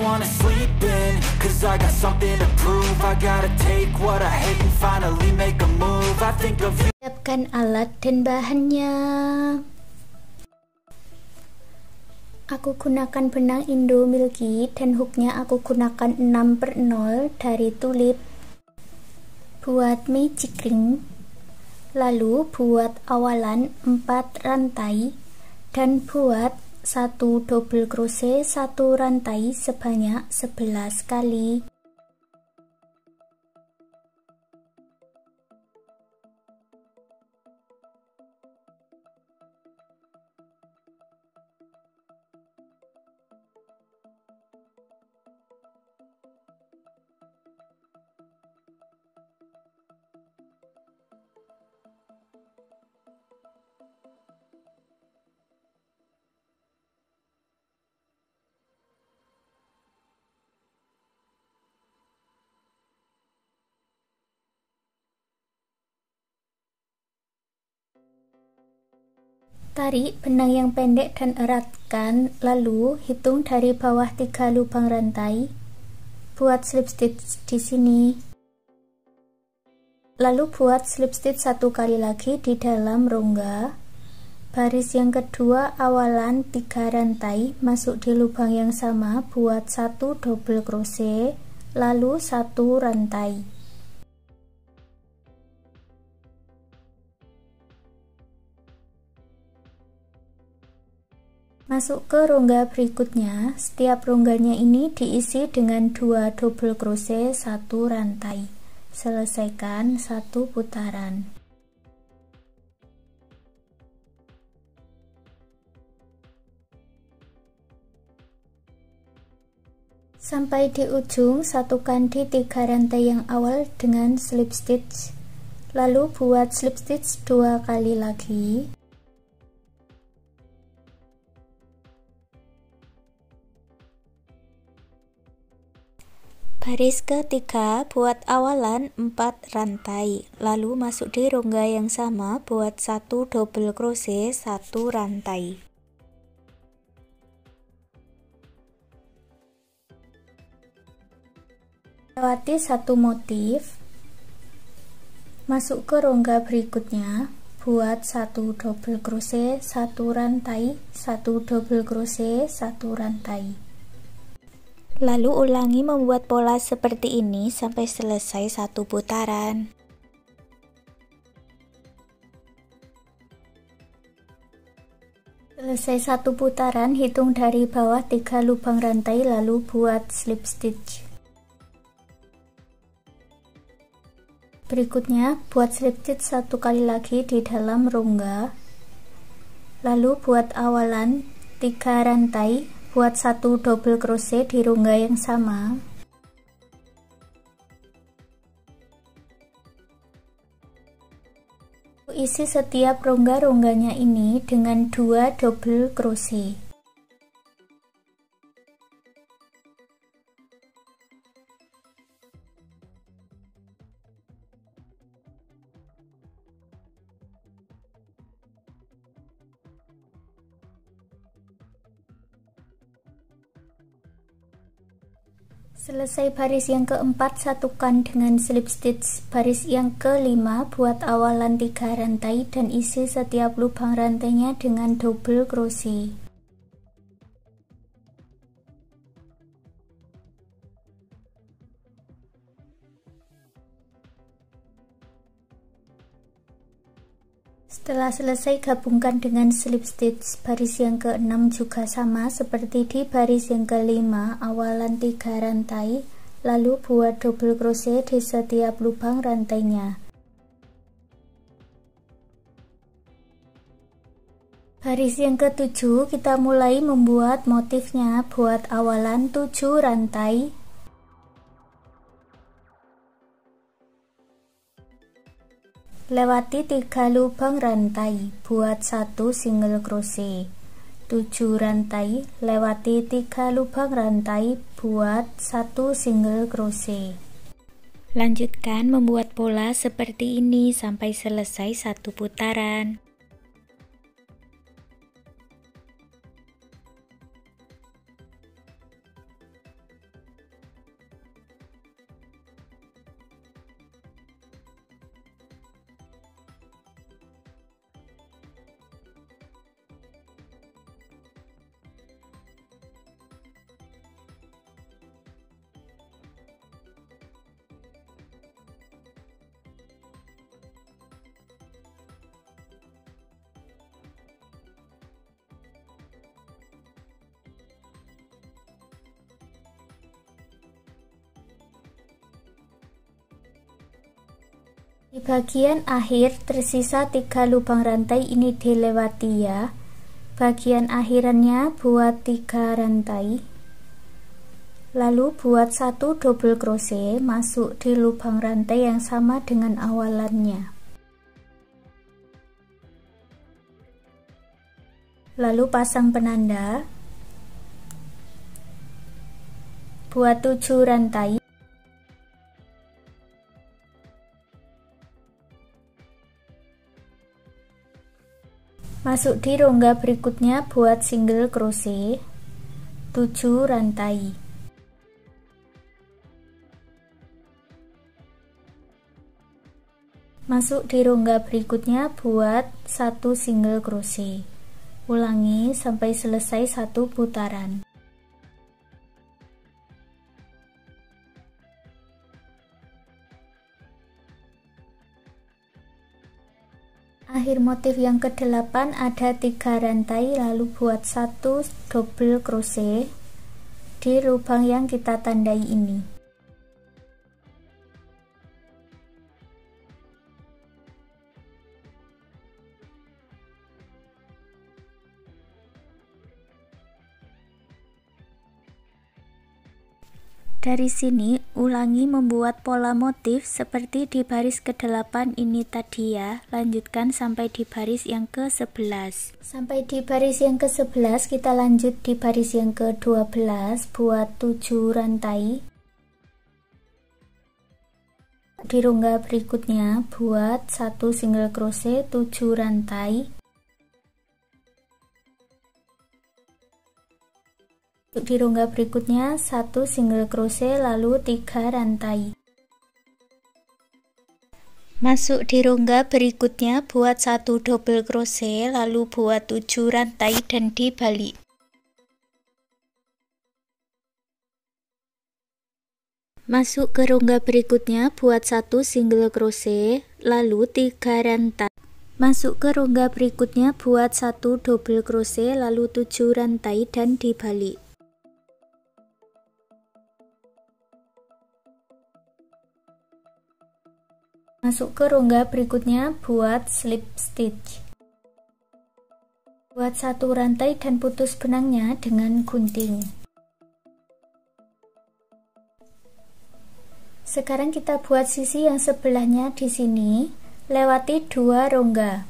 wanna sleep in, cause I got something to prove. I gotta take what I hate and finally make a move. I think of you. Siapkan alat dan bahannya. Aku gunakan benang Indo Milky dan hooknya aku gunakan 6/0 dari Tulip. Buat magic ring, lalu buat awalan 4 rantai dan buat 1 double crochet 1 rantai sebanyak 11 kali. Tarik benang yang pendek dan eratkan, lalu hitung dari bawah 3 lubang rantai. Buat slip stitch di sini. Lalu buat slip stitch 1 kali lagi di dalam rongga. Baris yang kedua awalan 3 rantai, masuk di lubang yang sama, buat 1 double crochet, lalu 1 rantai. Masuk ke rongga berikutnya. Setiap rongganya ini diisi dengan 2 double crochet 1 rantai. Selesaikan 1 putaran. Sampai di ujung, satukan di 3 rantai yang awal dengan slip stitch. Lalu buat slip stitch 2 kali lagi. Baris ketiga buat awalan 4 rantai, lalu masuk di rongga yang sama, buat 1 double crochet 1 rantai. Lewati 1 motif, masuk ke rongga berikutnya, buat 1 double crochet 1 rantai, 1 double crochet 1 rantai. Lalu ulangi membuat pola seperti ini sampai selesai 1 putaran. Selesai 1 putaran, hitung dari bawah 3 lubang rantai lalu buat slip stitch. Berikutnya buat slip stitch 1 kali lagi di dalam rongga. Lalu buat awalan 3 rantai, buat 1 double crochet di rongga yang sama. Isi setiap rongga-rongganya ini dengan 2 double crochet. Selesai baris yang keempat, satukan dengan slip stitch. Baris yang kelima, buat awalan 3 rantai dan isi setiap lubang rantainya dengan double crochet. Setelah selesai, gabungkan dengan slip stitch. Baris yang ke-6 juga sama seperti di baris yang kelima, awalan 3 rantai, lalu buat double crochet di setiap lubang rantainya. Baris yang ke-7 kita mulai membuat motifnya, buat awalan 7 rantai. Lewati 3 lubang rantai, buat 1 single crochet. 7 rantai, lewati 3 lubang rantai, buat 1 single crochet. Lanjutkan membuat pola seperti ini sampai selesai 1 putaran. Di bagian akhir tersisa 3 lubang rantai, ini dilewati ya. Bagian akhirannya buat 3 rantai, lalu buat 1 double crochet masuk di lubang rantai yang sama dengan awalannya. Lalu pasang penanda, buat 7 rantai. Masuk di rongga berikutnya buat single crochet 7 rantai. Masuk di rongga berikutnya buat 1 single crochet. Ulangi sampai selesai 1 putaran. Akhir motif yang ke-8 ada 3 rantai, lalu buat 1 double crochet di lubang yang kita tandai ini. Dari sini ulangi membuat pola motif seperti di baris ke-8 ini tadi ya. Lanjutkan sampai di baris yang ke-11. Sampai di baris yang ke-11 kita lanjut di baris yang ke-12 buat 7 rantai. Di rongga berikutnya buat 1 single crochet 7 rantai. Di rongga berikutnya 1 single crochet lalu 3 rantai. Masuk di rongga berikutnya buat 1 double crochet lalu buat 7 rantai dan dibalik. Masuk ke rongga berikutnya buat 1 single crochet lalu 3 rantai. Masuk ke rongga berikutnya buat 1 double crochet lalu 7 rantai dan dibalik. Masuk ke rongga berikutnya buat slip stitch. Buat 1 rantai dan putus benangnya dengan gunting. Sekarang kita buat sisi yang sebelahnya di sini, lewati 2 rongga.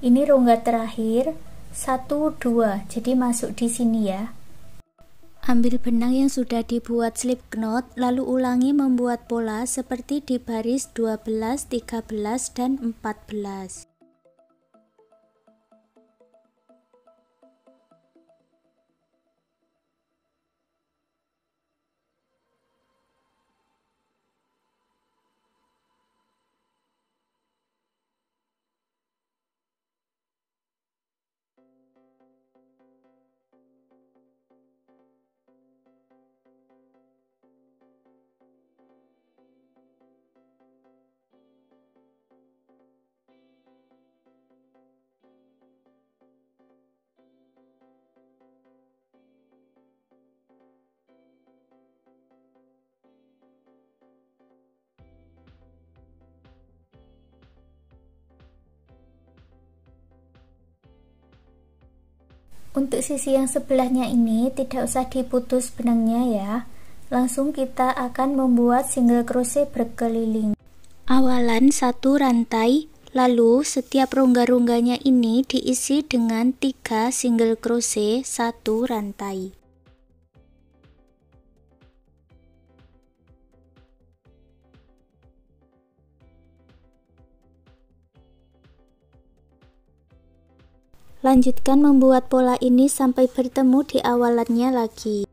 Ini rongga terakhir 1 2, jadi masuk di sini ya. Ambil benang yang sudah dibuat slip knot, lalu ulangi membuat pola seperti di baris 12, 13, dan 14. Untuk sisi yang sebelahnya ini tidak usah diputus benangnya ya. Langsung kita akan membuat single crochet berkeliling. Awalan 1 rantai, lalu setiap rongga-rongganya ini diisi dengan 3 single crochet 1 rantai. Lanjutkan membuat pola ini sampai bertemu di awalannya lagi.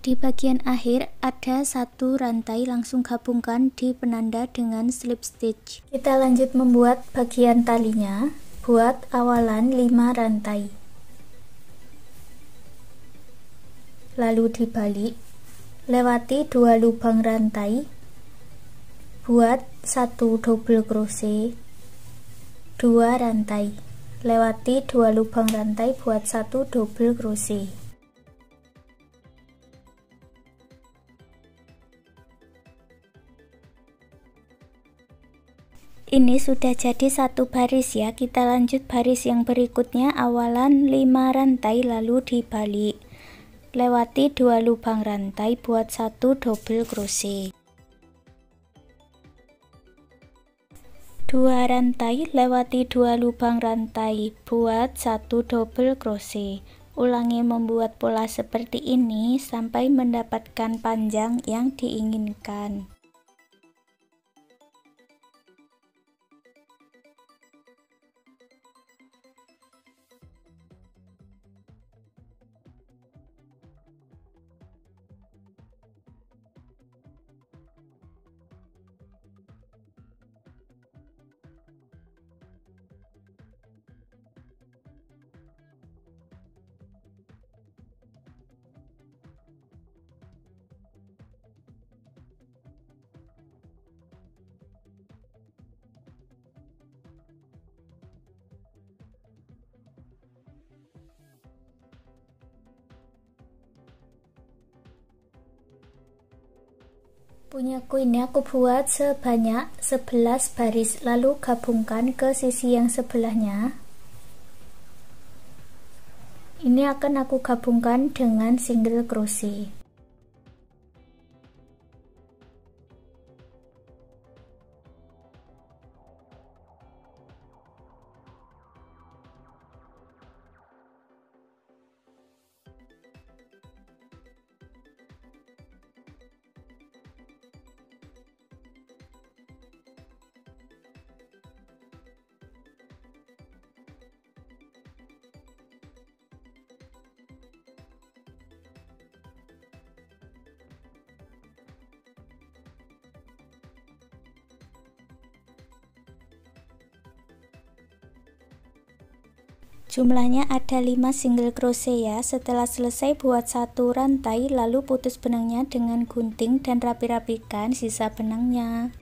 Di bagian akhir ada 1 rantai, langsung gabungkan di penanda dengan slip stitch. Kita lanjut membuat bagian talinya. Buat awalan 5 rantai. Lalu dibalik. Lewati 2 lubang rantai, buat 1 double crochet 2 rantai, lewati 2 lubang rantai buat 1 double crochet. Ini sudah jadi satu baris ya. Kita lanjut baris yang berikutnya, awalan 5 rantai lalu dibalik, lewati 2 lubang rantai buat 1 double crochet. 2 rantai lewati 2 lubang rantai buat 1 double crochet. Ulangi membuat pola seperti ini sampai mendapatkan panjang yang diinginkan. Punyaku ini aku buat sebanyak 11 baris, lalu gabungkan ke sisi yang sebelahnya. Ini akan aku gabungkan dengan single crochet. Jumlahnya ada 5 single crochet ya. Setelah selesai buat 1 rantai, lalu putus benangnya dengan gunting dan rapi-rapikan sisa benangnya.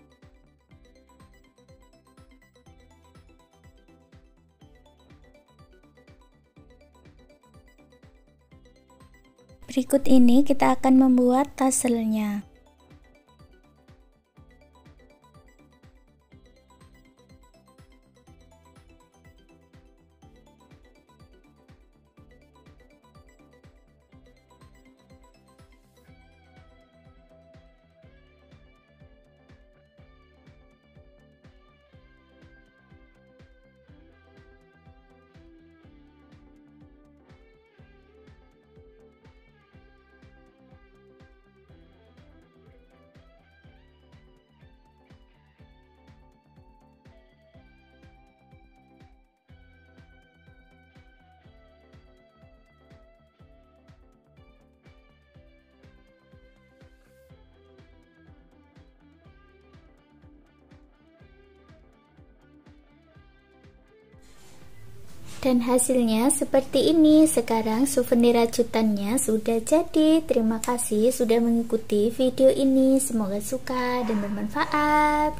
Berikut ini kita akan membuat taselnya. Dan hasilnya seperti ini. Sekarang souvenir rajutannya sudah jadi. Terima kasih sudah mengikuti video ini. Semoga suka dan bermanfaat.